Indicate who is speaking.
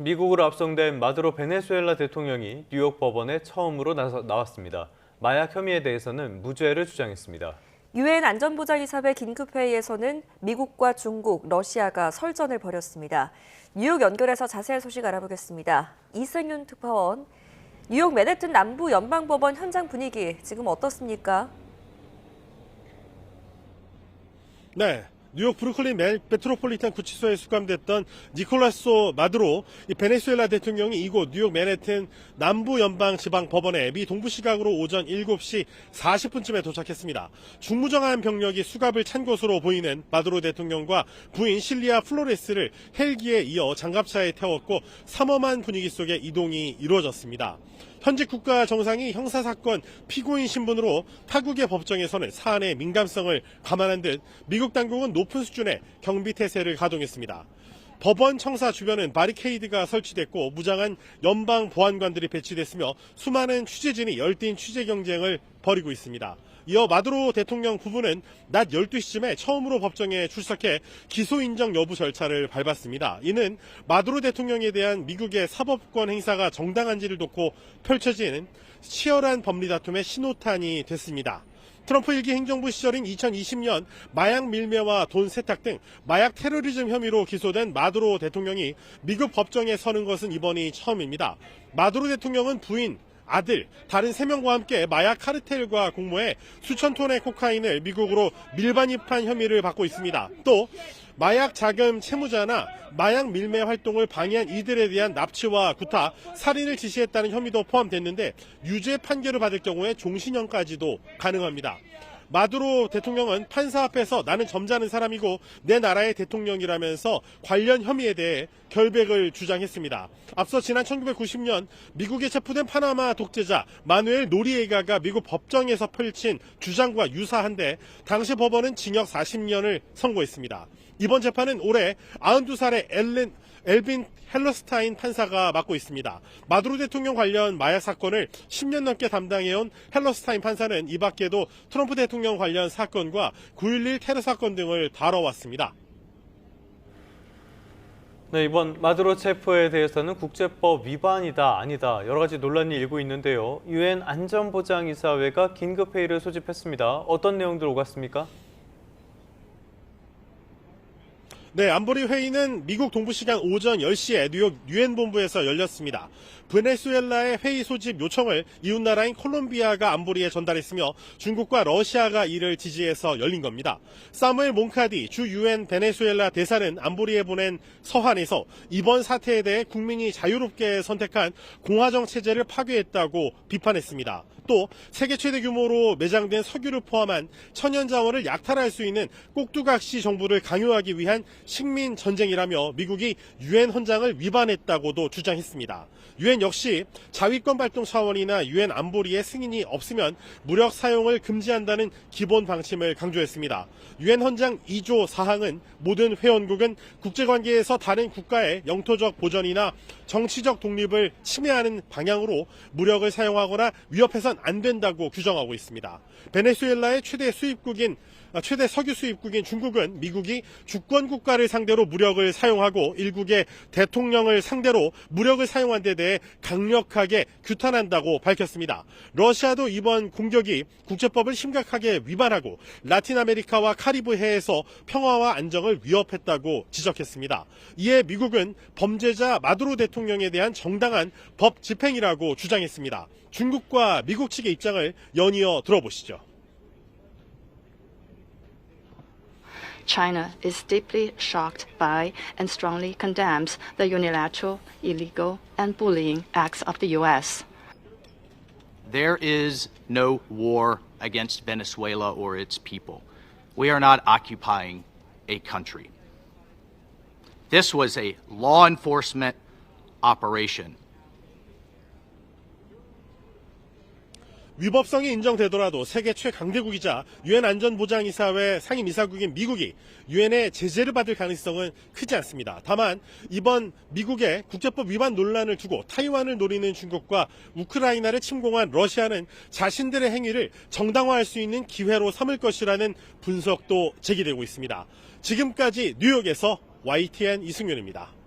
Speaker 1: 미국으로 압송된 마두로 베네수엘라 대통령이 뉴욕 법원에 처음으로 나왔습니다. 마약 혐의에 대해서는 무죄를 주장했습니다.
Speaker 2: 유엔 안전보장이사회 긴급회의에서는 미국과 중국, 러시아가 설전을 벌였습니다. 뉴욕 연결해서 자세한 소식 알아보겠습니다. 이승윤 특파원, 뉴욕 맨해튼 남부 연방법원 현장 분위기 지금 어떻습니까?
Speaker 3: 네. 뉴욕 브루클린 메트로폴리탄 구치소에 수감됐던 니콜라스 마두로 베네수엘라 대통령이 이곳 뉴욕 맨해튼 남부연방지방법원에 미 동부시각으로 오전 7시 40분쯤에 도착했습니다. 중무정한 병력이 수갑을 찬 것으로 보이는 마두로 대통령과 부인 실리아 플로레스를 헬기에 이어 장갑차에 태웠고 삼엄한 분위기 속에 이동이 이루어졌습니다. 현직 국가 정상이 형사사건 피고인 신분으로 타국의 법정에서는 사안의 민감성을 감안한 듯 미국 당국은 높은 수준의 경비태세를 가동했습니다. 법원 청사 주변은 바리케이드가 설치됐고 무장한 연방 보안관들이 배치됐으며 수많은 취재진이 열띤 취재 경쟁을 벌이고 있습니다. 이어 마두로 대통령 부부는 낮 12시쯤에 처음으로 법정에 출석해 기소 인정 여부 절차를 밟았습니다. 이는 마두로 대통령에 대한 미국의 사법권 행사가 정당한지를 놓고 펼쳐진 치열한 법리 다툼의 신호탄이 됐습니다. 트럼프 1기 행정부 시절인 2020년 마약 밀매와 돈 세탁 등 마약 테러리즘 혐의로 기소된 마두로 대통령이 미국 법정에 서는 것은 이번이 처음입니다. 마두로 대통령은 부인, 아들, 다른 3명과 함께 마약 카르텔과 공모해 수천 톤의 코카인을 미국으로 밀반입한 혐의를 받고 있습니다. 또 마약 자금 채무자나 마약 밀매 활동을 방해한 이들에 대한 납치와 구타, 살인을 지시했다는 혐의도 포함됐는데 유죄 판결을 받을 경우에 종신형까지도 가능합니다. 마두로 대통령은 판사 앞에서 나는 점잖은 사람이고 내 나라의 대통령이라면서 관련 혐의에 대해 결백을 주장했습니다. 앞서 지난 1990년 미국에 체포된 파나마 독재자 마누엘 노리에가가 미국 법정에서 펼친 주장과 유사한데 당시 법원은 징역 40년을 선고했습니다. 이번 재판은 올해 92살의 엘빈 헬러스타인 판사가 맡고 있습니다. 마두로 대통령 관련 마약 사건을 10년 넘게 담당해온 헬러스타인 판사는 이 밖에도 트럼프 대통령 관련 사건과 9.11 테러 사건 등을 다뤄왔습니다.
Speaker 1: 네, 이번 마두로 체포에 대해서는 국제법 위반이다, 아니다 여러 가지 논란이 일고 있는데요. 유엔 안전보장이사회가 긴급회의를 소집했습니다. 어떤 내용들 오갔습니까?
Speaker 3: 네, 안보리 회의는 미국 동부시간 오전 10시에 뉴욕 유엔 본부에서 열렸습니다. 베네수엘라의 회의 소집 요청을 이웃나라인 콜롬비아가 안보리에 전달했으며 중국과 러시아가 이를 지지해서 열린 겁니다. 사무엘 몽카디 주 유엔 베네수엘라 대사는 안보리에 보낸 서한에서 이번 사태에 대해 국민이 자유롭게 선택한 공화정 체제를 파괴했다고 비판했습니다. 또 세계 최대 규모로 매장된 석유를 포함한 천연 자원을 약탈할 수 있는 꼭두각시 정부를 강요하기 위한 식민 전쟁이라며 미국이 유엔 헌장을 위반했다고도 주장했습니다. 유엔 역시 자위권 발동 차원이나 유엔 안보리의 승인이 없으면 무력 사용을 금지한다는 기본 방침을 강조했습니다. 유엔 헌장 2조 4항은 모든 회원국은 국제관계에서 다른 국가의 영토적 보전이나 정치적 독립을 침해하는 방향으로 무력을 사용하거나 위협해선 안 된다고 규정하고 있습니다. 베네수엘라의 최대 석유 수입국인 중국은 미국이 주권 국가를 상대로 무력을 사용하고 일국의 대통령을 상대로 무력을 사용한 데 대해 강력하게 규탄한다고 밝혔습니다. 러시아도 이번 공격이 국제법을 심각하게 위반하고 라틴 아메리카와 카리브해에서 평화와 안정을 위협했다고 지적했습니다. 이에 미국은 범죄자 마두로 대통령에 대한 정당한 법 집행이라고 주장했습니다. 중국과 미국 측의 입장을 연이어 들어보시죠.
Speaker 4: China is deeply shocked by and strongly condemns the unilateral, illegal, and bullying acts of the U.S.
Speaker 5: There is no war against Venezuela or its people. We are not occupying a country. This was a law enforcement operation.
Speaker 3: 위법성이 인정되더라도 세계 최강대국이자 유엔 안전보장이사회 상임이사국인 미국이 유엔의 제재를 받을 가능성은 크지 않습니다. 다만 이번 미국의 국제법 위반 논란을 두고 타이완을 노리는 중국과 우크라이나를 침공한 러시아는 자신들의 행위를 정당화할 수 있는 기회로 삼을 것이라는 분석도 제기되고 있습니다. 지금까지 뉴욕에서 YTN 이승윤입니다.